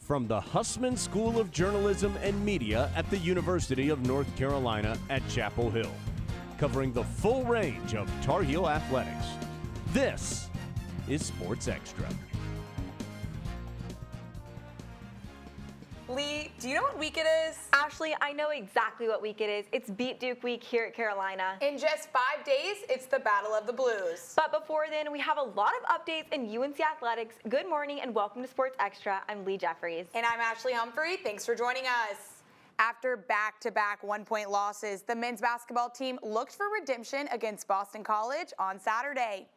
From the Hussman School of Journalism and Media at the University of North Carolina at Chapel Hill, covering the full range of Tar Heel athletics. This is Sports Extra. Lee, do you know what week it is? Ashley, I know exactly what week it is. It's Beat Duke week here at Carolina. In just 5 days, it's the Battle of the Blues. But before then, we have a lot of updates in UNC athletics. Good morning and welcome to Sports Extra. I'm Lee Jeffries. And I'm Ashley Humphrey. Thanks for joining us. After back-to-back one-point losses, the men's basketball team looked for redemption against Boston College on Saturday.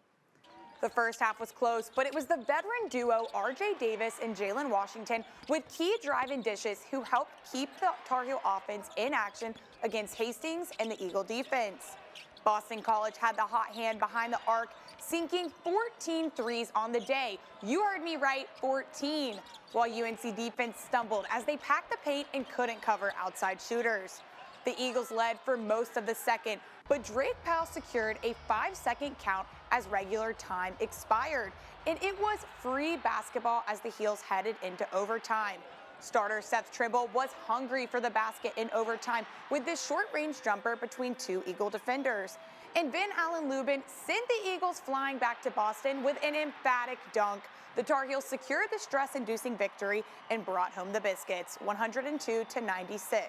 The first half was close, but it was the veteran duo RJ Davis and Jalen Washington with key drive-in dishes who helped keep the Tar Heel offense in action against Hastings and the Eagle defense. Boston College had the hot hand behind the arc, sinking 14 threes on the day. You heard me right, 14, while UNC defense stumbled as they packed the paint and couldn't cover outside shooters. The Eagles led for most of the second, but Drake Powell secured a 5-second count as regular time expired, and it was free basketball as the Heels headed into overtime. Starter Seth Trimble was hungry for the basket in overtime with this short-range jumper between two Eagle defenders. And Ben Allen Lubin sent the Eagles flying back to Boston with an emphatic dunk. The Tar Heels secured the stress-inducing victory and brought home the biscuits, 102-96.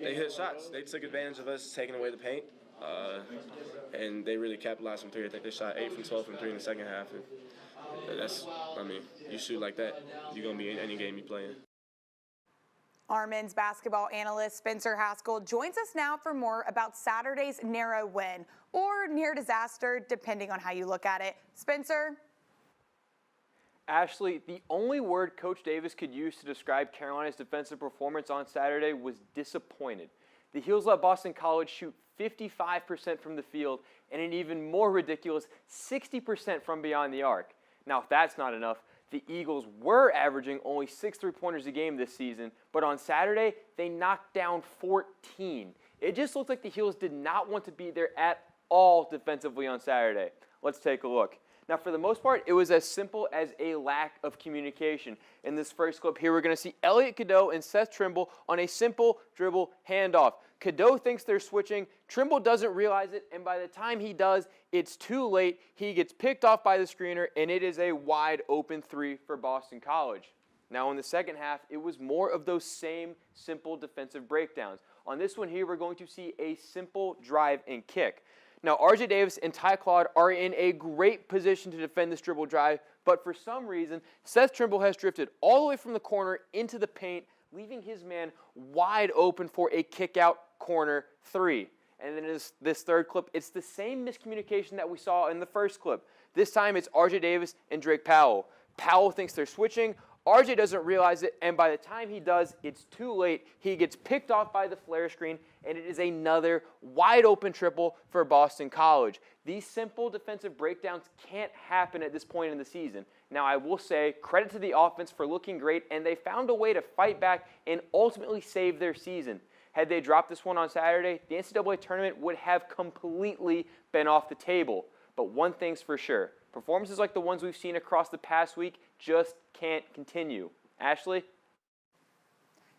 They hit shots. They took advantage of us taking away the paint, and they really capitalized from three. I think they shot 8 from 12 from 3 in the second half. And that's, I mean, you shoot like that, you're going to be in any game you play in. Our men's basketball analyst Spencer Haskell joins us now for more about Saturday's narrow win, or near disaster, depending on how you look at it. Spencer? Ashley, the only word Coach Davis could use to describe Carolina's defensive performance on Saturday was disappointed. The Heels let Boston College shoot 55% from the field and an even more ridiculous 60% from beyond the arc. Now, if that's not enough, the Eagles were averaging only 6 three-pointers a game this season, but on Saturday, they knocked down 14. It just looked like the Heels did not want to be there at all defensively on Saturday. Let's take a look. Now, for the most part, it was as simple as a lack of communication. In this first clip here, we're going to see Elliot Cadeau and Seth Trimble on a simple dribble handoff. Cadeau thinks they're switching. Trimble doesn't realize it, and by the time he does, it's too late. He gets picked off by the screener, and it is a wide open three for Boston College. Now, in the second half, it was more of those same simple defensive breakdowns. On this one here, we're going to see a simple drive and kick. Now, RJ Davis and Ty Claude are in a great position to defend this dribble drive, but for some reason, Seth Trimble has drifted all the way from the corner into the paint, leaving his man wide open for a kick-out corner three. And then in this third clip, it's the same miscommunication that we saw in the first clip. This time, it's RJ Davis and Drake Powell. Powell thinks they're switching. RJ doesn't realize it, and by the time he does, it's too late. He gets picked off by the flare screen, and it is another wide-open triple for Boston College. These simple defensive breakdowns can't happen at this point in the season. Now, I will say, credit to the offense for looking great, and they found a way to fight back and ultimately save their season. Had they dropped this one on Saturday, the NCAA tournament would have completely been off the table. But one thing's for sure. Performances like the ones we've seen across the past week just can't continue. Ashley?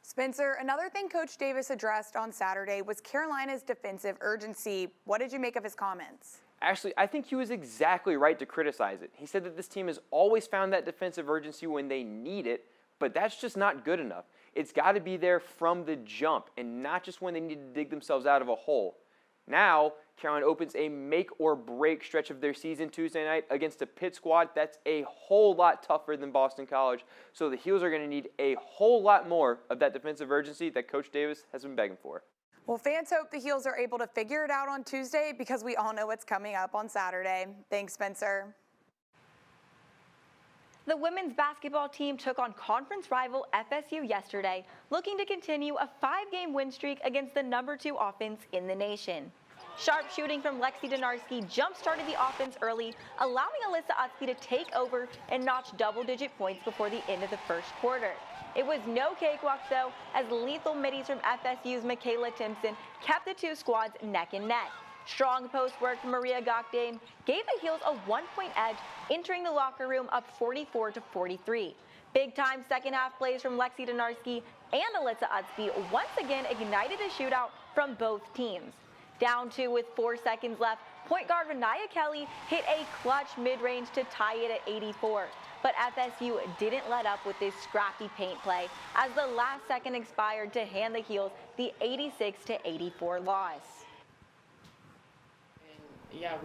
Spencer, another thing Coach Davis addressed on Saturday was Carolina's defensive urgency. What did you make of his comments? Ashley, I think he was exactly right to criticize it. He said that this team has always found that defensive urgency when they need it, but that's just not good enough. It's got to be there from the jump and not just when they need to dig themselves out of a hole. Now, Carolina opens a make-or-break stretch of their season Tuesday night against a Pitt squad that's a whole lot tougher than Boston College. So the Heels are going to need a whole lot more of that defensive urgency that Coach Davis has been begging for. Well, fans hope the Heels are able to figure it out on Tuesday because we all know what's coming up on Saturday. Thanks, Spencer. The women's basketball team took on conference rival FSU yesterday, looking to continue a 5-game win streak against the #2 offense in the nation. Sharp shooting from Lexi Donarski jump-started the offense early, allowing Alyssa Utsky to take over and notch double-digit points before the end of the first quarter. It was no cakewalk, though, as lethal middies from FSU's Michaela Timpson kept the two squads neck and neck. Strong post work from Maria Gokdane gave the Heels a 1-point edge, entering the locker room up 44-43. Big-time second-half plays from Lexi Donarski and Alyssa Utsby once again ignited a shootout from both teams. Down 2 with 4 seconds left, point guard Renaya Kelly hit a clutch mid-range to tie it at 84. But FSU didn't let up with this scrappy paint play as the last second expired to hand the Heels the 86-84 loss. And yeah,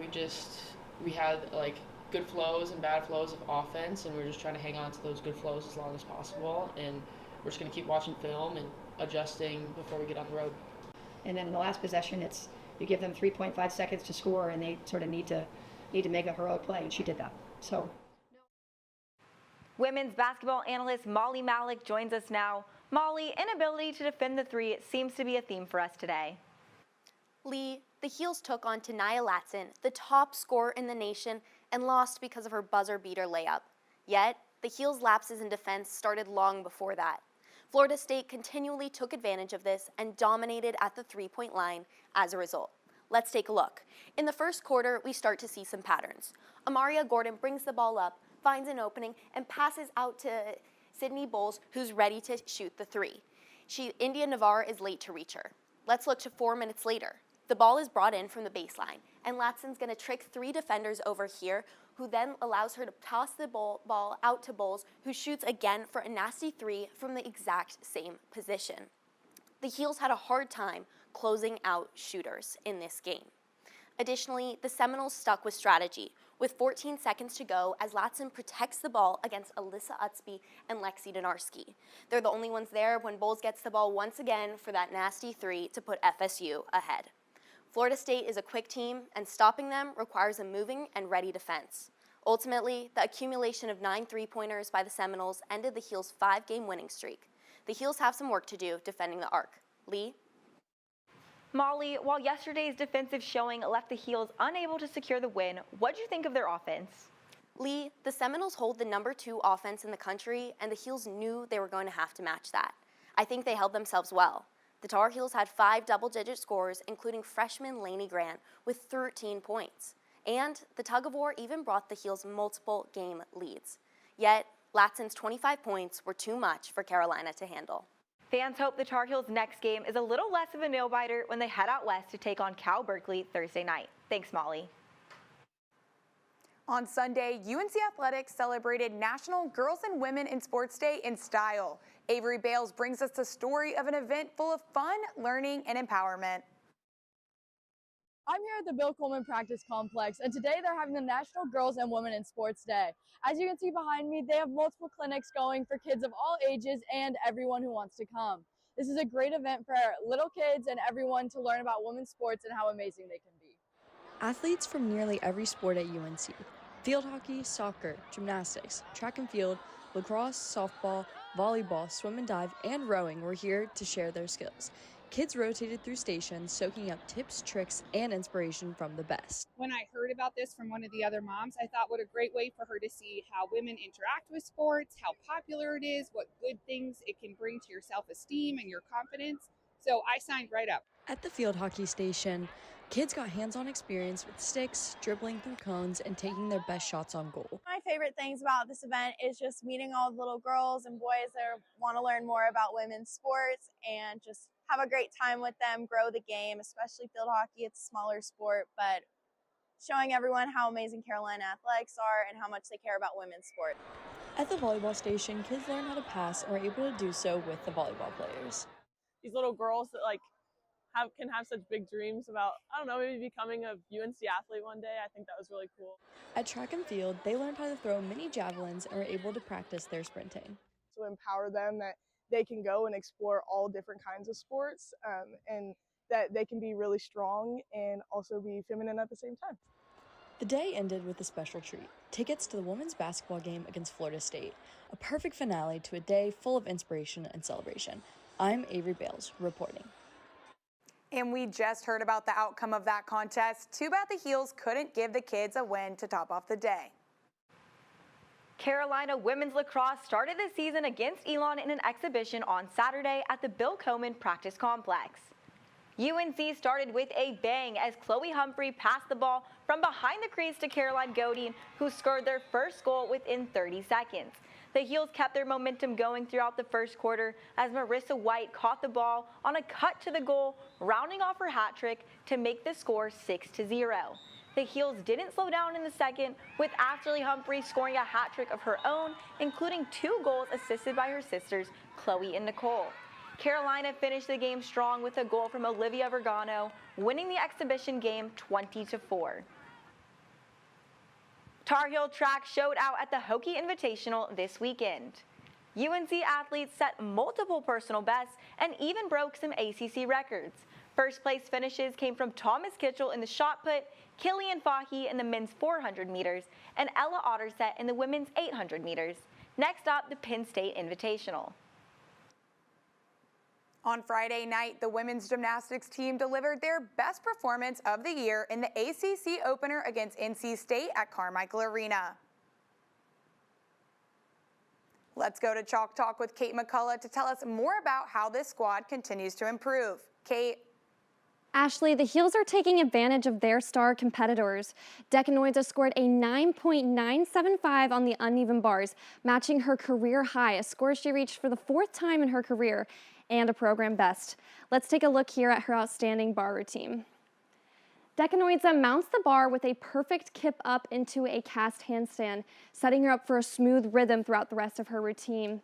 we had like good flows and bad flows of offense, and we're just trying to hang on to those good flows as long as possible. And we're just going to keep watching film and adjusting before we get on the road. And then in the last possession, you give them 3.5 seconds to score, and they sort of need to make a heroic play, and she did that. So. Women's basketball analyst Molly Malik joins us now. Molly, inability to defend the three seems to be a theme for us today. Lee, the Heels took on Tanaya Latson, the top scorer in the nation, and lost because of her buzzer beater layup. Yet, the Heels' lapses in defense started long before that. Florida State continually took advantage of this and dominated at the three-point line as a result. Let's take a look. In the first quarter, we start to see some patterns. Amaria Gordon brings the ball up, finds an opening, and passes out to Sydney Bowles, who's ready to shoot the three. India Navarre is late to reach her. Let's look to 4 minutes later. The ball is brought in from the baseline, and Latson's going to trick 3 defenders over here, who then allows her to toss the ball out to Bowles, who shoots again for a nasty 3 from the exact same position. The Heels had a hard time closing out shooters in this game. Additionally, the Seminoles stuck with strategy, with 14 seconds to go as Latson protects the ball against Alyssa Utsby and Lexi Donarski. They're the only ones there when Bowles gets the ball once again for that nasty 3 to put FSU ahead. Florida State is a quick team, and stopping them requires a moving and ready defense. Ultimately, the accumulation of 9 three-pointers by the Seminoles ended the Heels' 5-game winning streak. The Heels have some work to do defending the arc. Lee? Molly, while yesterday's defensive showing left the Heels unable to secure the win, what did you think of their offense? Lee, the Seminoles hold the number 2 offense in the country, and the Heels knew they were going to have to match that. I think they held themselves well. The Tar Heels had 5 double-digit scores, including freshman Lainey Grant with 13 points. And the tug-of-war even brought the Heels multiple game leads. Yet, Latson's 25 points were too much for Carolina to handle. Fans hope the Tar Heels' next game is a little less of a nail-biter when they head out west to take on Cal Berkeley Thursday night. Thanks, Molly. On Sunday, UNC Athletics celebrated National Girls and Women in Sports Day in style. Avery Bales brings us the story of an event full of fun, learning, and empowerment. I'm here at the Bill Coleman Practice Complex, and today they're having the National Girls and Women in Sports Day. As you can see behind me, they have multiple clinics going for kids of all ages and everyone who wants to come. This is a great event for little kids and everyone to learn about women's sports and how amazing they can be. Athletes from nearly every sport at UNC, field hockey, soccer, gymnastics, track and field, lacrosse, softball, volleyball, swim and dive, and rowing were here to share their skills. Kids rotated through stations, soaking up tips, tricks, and inspiration from the best. When I heard about this from one of the other moms, I thought what a great way for her to see how women interact with sports, how popular it is, what good things it can bring to your self-esteem and your confidence. So I signed right up. At the field hockey station, kids got hands-on experience with sticks, dribbling through cones, and taking their best shots on goal. My favorite things about this event is just meeting all the little girls and boys that want to learn more about women's sports and just have a great time with them, grow the game, especially field hockey. It's a smaller sport, but showing everyone how amazing Carolina athletics are and how much they care about women's sport. At the volleyball station, kids learn how to pass and were able to do so with the volleyball players. These little girls that can have such big dreams about, I don't know, maybe becoming a UNC athlete one day. I think that was really cool. At track and field, they learned how to throw mini javelins and were able to practice their sprinting. To empower them that they can go and explore all different kinds of sports and that they can be really strong and also be feminine at the same time. The day ended with a special treat, tickets to the women's basketball game against Florida State, a perfect finale to a day full of inspiration and celebration. I'm Avery Bales, reporting. And we just heard about the outcome of that contest. Too bad the Heels couldn't give the kids a win to top off the day. Carolina women's lacrosse started the season against Elon in an exhibition on Saturday at the Bill Coleman Practice Complex. UNC started with a bang as Chloe Humphrey passed the ball from behind the crease to Caroline Godin, who scored their first goal within 30 seconds. The Heels kept their momentum going throughout the first quarter as Marissa White caught the ball on a cut to the goal, rounding off her hat trick to make the score 6-0. The Heels didn't slow down in the second, with Ashley Humphrey scoring a hat trick of her own, including 2 goals assisted by her sisters, Chloe and Nicole. Carolina finished the game strong with a goal from Olivia Vergano, winning the exhibition game 20-4. Tar Heel track showed out at the Hokie Invitational this weekend. UNC athletes set multiple personal bests and even broke some ACC records. First place finishes came from Thomas Kitchell in the shot put, Killian Fahey in the men's 400 meters, and Ella Otterset in the women's 800 meters. Next up, the Penn State Invitational. On Friday night, the women's gymnastics team delivered their best performance of the year in the ACC opener against NC State at Carmichael Arena. Let's go to Chalk Talk with Kate McCullough to tell us more about how this squad continues to improve. Kate. Ashley, the Heels are taking advantage of their star competitors. Decanoids scored a 9.975 on the uneven bars, matching her career high, a score she reached for the 4th time in her career, and a program best. Let's take a look here at her outstanding bar routine. Decanoids mounts the bar with a perfect kip up into a cast handstand, setting her up for a smooth rhythm throughout the rest of her routine.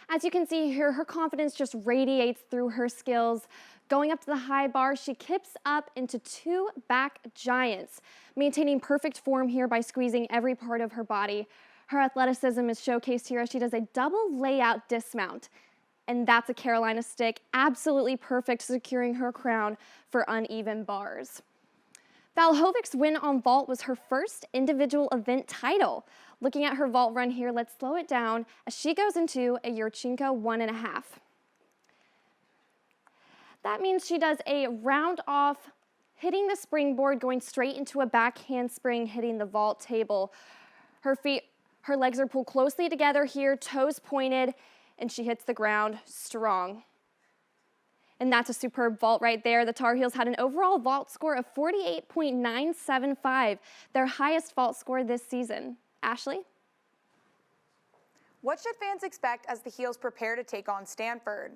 As you can see here, her confidence just radiates through her skills. Going up to the high bar, she kips up into 2 back giants, maintaining perfect form here by squeezing every part of her body. Her athleticism is showcased here as she does a double layout dismount. And that's a Carolina stick, absolutely perfect, securing her crown for uneven bars. Valhovic's win on vault was her first individual event title. Looking at her vault run here, let's slow it down as she goes into a Yurchenko 1.5. That means she does a round off, hitting the springboard, going straight into a back handspring, hitting the vault table. Her legs are pulled closely together here, toes pointed, and she hits the ground strong. And that's a superb vault right there. The Tar Heels had an overall vault score of 48.975, their highest vault score this season. Ashley? What should fans expect as the Heels prepare to take on Stanford?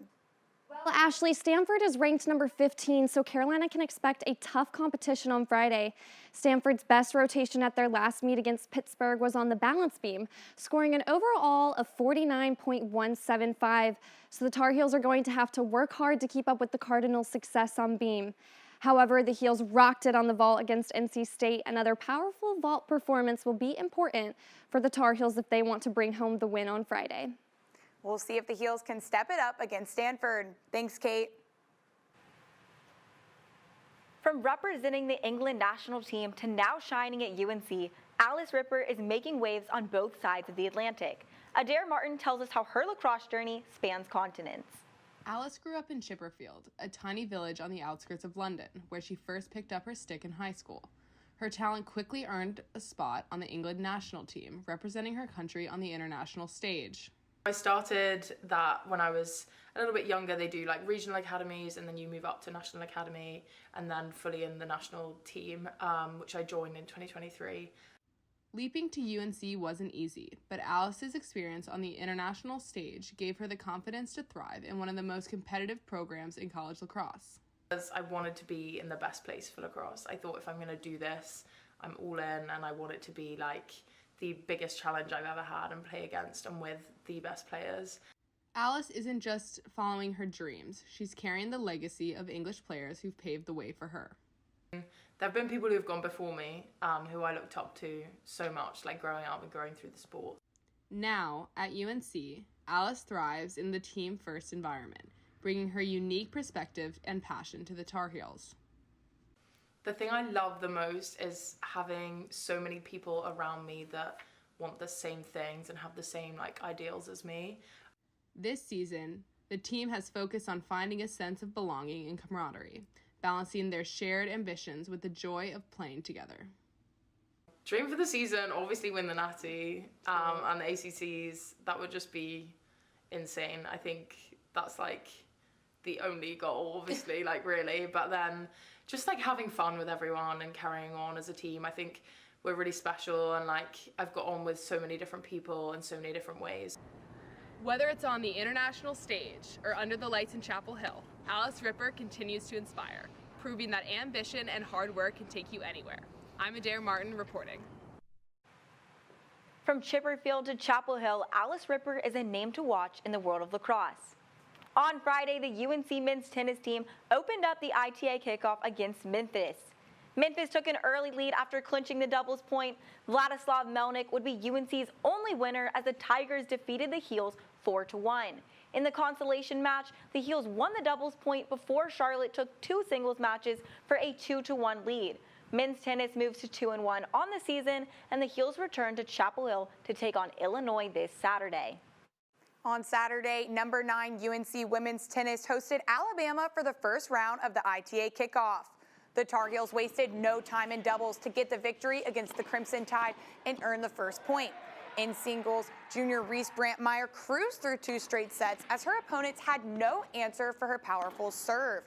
Well, Ashley, Stanford is ranked number 15, so Carolina can expect a tough competition on Friday. Stanford's best rotation at their last meet against Pittsburgh was on the balance beam, scoring an overall of 49.175, so the Tar Heels are going to have to work hard to keep up with the Cardinals' success on beam. However, the Heels rocked it on the vault against NC State. Another powerful vault performance will be important for the Tar Heels if they want to bring home the win on Friday. We'll see if the Heels can step it up against Stanford. Thanks, Kate. From representing the England national team to now shining at UNC, Alice Ripper is making waves on both sides of the Atlantic. Adair Martin tells us how her lacrosse journey spans continents. Alice grew up in Chipperfield, a tiny village on the outskirts of London, where she first picked up her stick in high school. Her talent quickly earned a spot on the England national team, representing her country on the international stage. I started that when I was a little bit younger. They do like regional academies and then you move up to national academy and then fully in the national team, which I joined in 2023. Leaping to UNC wasn't easy, but Alice's experience on the international stage gave her the confidence to thrive in one of the most competitive programs in college lacrosse. I wanted to be in the best place for lacrosse. I thought if I'm going to do this, I'm all in, and I want it to be like the biggest challenge I've ever had and play against and with the best players. Alice isn't just following her dreams, she's carrying the legacy of English players who've paved the way for her. There have been people who've gone before me who I looked up to so much, like growing up and growing through the sport. Now, at UNC, Alice thrives in the team-first environment, bringing her unique perspective and passion to the Tar Heels. The thing I love the most is having so many people around me that want the same things and have the same ideals as me. This season, the team has focused on finding a sense of belonging and camaraderie, balancing their shared ambitions with the joy of playing together. Dream for the season, obviously win the Natty and the ACCs. That would just be insane. I think that's the only goal, obviously, like really, but then just like having fun with everyone and carrying on as a team. I think we're really special, and like I've got on with so many different people in so many different ways. Whether it's on the international stage or under the lights in Chapel Hill, Alice Ripper continues to inspire, proving that ambition and hard work can take you anywhere. I'm Adair Martin reporting. From Chipperfield to Chapel Hill, Alice Ripper is a name to watch in the world of lacrosse. On Friday, the UNC men's tennis team opened up the ITA kickoff against Memphis. Memphis took an early lead after clinching the doubles point. Vladislav Melnick would be UNC's only winner as the Tigers defeated the Heels 4-1. In the consolation match, the Heels won the doubles point before Charlotte took 2 singles matches for a 2-1 lead. Men's tennis moves to 2-1 on the season, and the Heels return to Chapel Hill to take on Illinois this Saturday. On Saturday, number 9 UNC women's tennis hosted Alabama for the first round of the ITA kickoff. The Tar Heels wasted no time in doubles to get the victory against the Crimson Tide and earn the first point. In singles, junior Reese Brantmeyer cruised through 2 straight sets as her opponents had no answer for her powerful serve.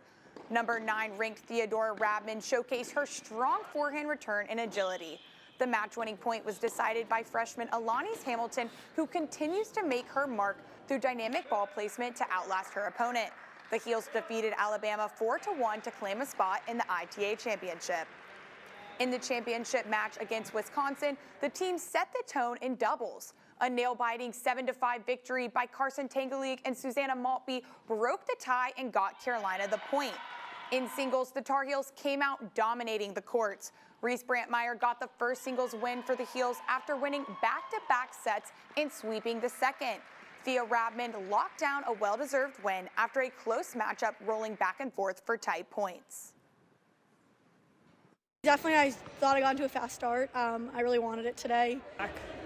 Number 9 ranked Theodora Rabman showcased her strong forehand return and agility. The match-winning point was decided by freshman Alanis Hamilton, who continues to make her mark through dynamic ball placement to outlast her opponent. The Heels defeated Alabama 4-1 to claim a spot in the ITA championship. In the championship match against Wisconsin, the team set the tone in doubles. A nail-biting 7-5 victory by Carson Tangalik and Susanna Maltby broke the tie and got Carolina the point. In singles, the Tar Heels came out dominating the courts. Reese Brantmeyer got the first singles win for the Heels after winning back-to-back sets and sweeping the second. Thea Rabman locked down a well-deserved win after a close matchup rolling back and forth for tight points. Definitely, I thought I got into a fast start. I really wanted it today.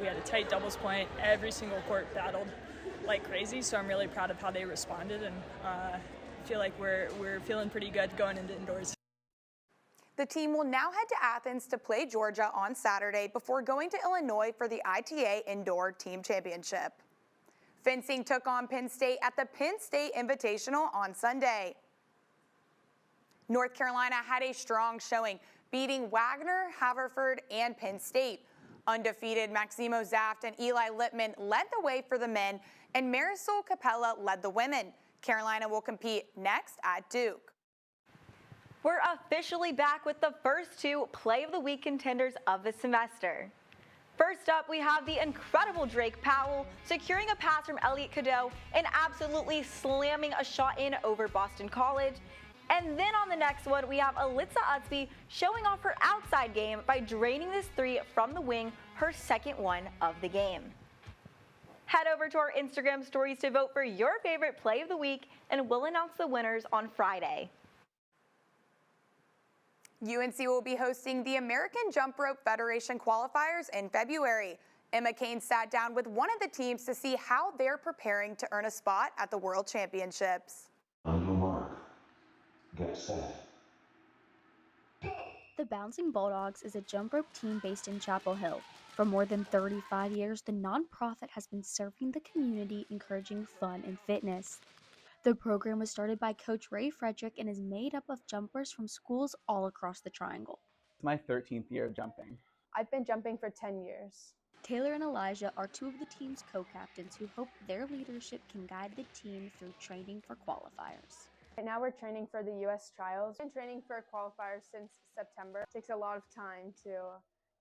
We had a tight doubles point. Every single court battled like crazy, so I'm really proud of how they responded, and feel like we're feeling pretty good going into indoors. The team will now head to Athens to play Georgia on Saturday before going to Illinois for the ITA Indoor Team Championship. Fencing took on Penn State at the Penn State Invitational on Sunday. North Carolina had a strong showing, beating Wagner, Haverford, and Penn State. Undefeated Maximo Zaft and Eli Lippman led the way for the men, and Marisol Capella led the women. Carolina will compete next at Duke. We're officially back with the first 2 Play of the Week contenders of the semester. First up, we have the incredible Drake Powell securing a pass from Elliot Cadeau and absolutely slamming a shot in over Boston College. And then on the next one, we have Alitza Utsby showing off her outside game by draining this 3 from the wing, her second one of the game. Head over to our Instagram stories to vote for your favorite Play of the Week, and we'll announce the winners on Friday. UNC will be hosting the American Jump Rope Federation qualifiers in February. Emma Kane sat down with one of the teams to see how they're preparing to earn a spot at the World Championships. On your mark, get set. The Bouncing Bulldogs is a jump rope team based in Chapel Hill. For more than 35 years, the nonprofit has been serving the community, encouraging fun and fitness. The program was started by Coach Ray Frederick and is made up of jumpers from schools all across the Triangle. It's my 13th year of jumping. I've been jumping for 10 years. Taylor and Elijah are 2 of the team's co-captains who hope their leadership can guide the team through training for qualifiers. Right now we're training for the U.S. trials. I've been training for qualifiers since September. It takes a lot of time to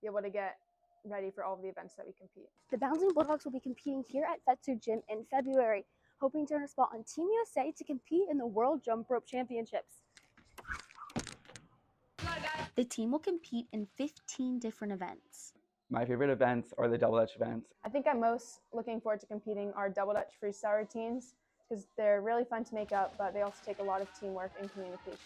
be able to get ready for all of the events that we compete. The Bouncing Bulldogs will be competing here at Fetsu Gym in February, hoping to earn a spot on Team USA to compete in the World Jump Rope Championships. The team will compete in 15 different events. My favorite events are the double dutch events. I think I'm most looking forward to competing our double dutch freestyle routines because they're really fun to make up, but they also take a lot of teamwork and communication.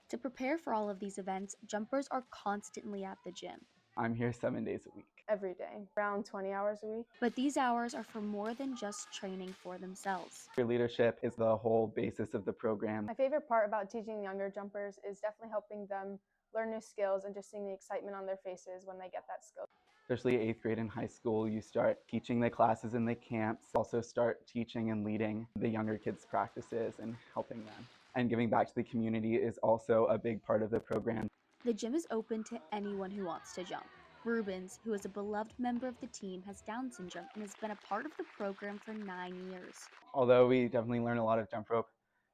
To prepare for all of these events, jumpers are constantly at the gym. I'm here 7 days a week. Every day, around 20 hours a week. But these hours are for more than just training for themselves. Your leadership is the whole basis of the program. My favorite part about teaching younger jumpers is definitely helping them learn new skills and just seeing the excitement on their faces when they get that skill. Especially 8th grade in high school, you start teaching the classes in the camps, also start teaching and leading the younger kids' practices and helping them. And giving back to the community is also a big part of the program. The gym is open to anyone who wants to jump. Rubens, who is a beloved member of the team, has Down syndrome and has been a part of the program for 9 years. Although we definitely learn a lot of jump rope,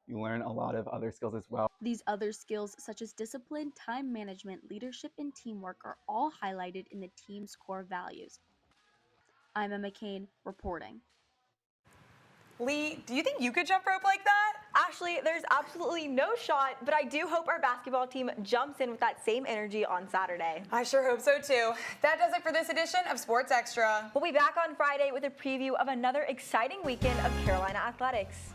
you learn a lot of other skills as well. These other skills, such as discipline, time management, leadership, and teamwork, are all highlighted in the team's core values. I'm Emma Kane, reporting. Lee, do you think you could jump rope like that? Ashley, there's absolutely no shot, but I do hope our basketball team jumps in with that same energy on Saturday. I sure hope so too. That does it for this edition of Sports Extra. We'll be back on Friday with a preview of another exciting weekend of Carolina athletics.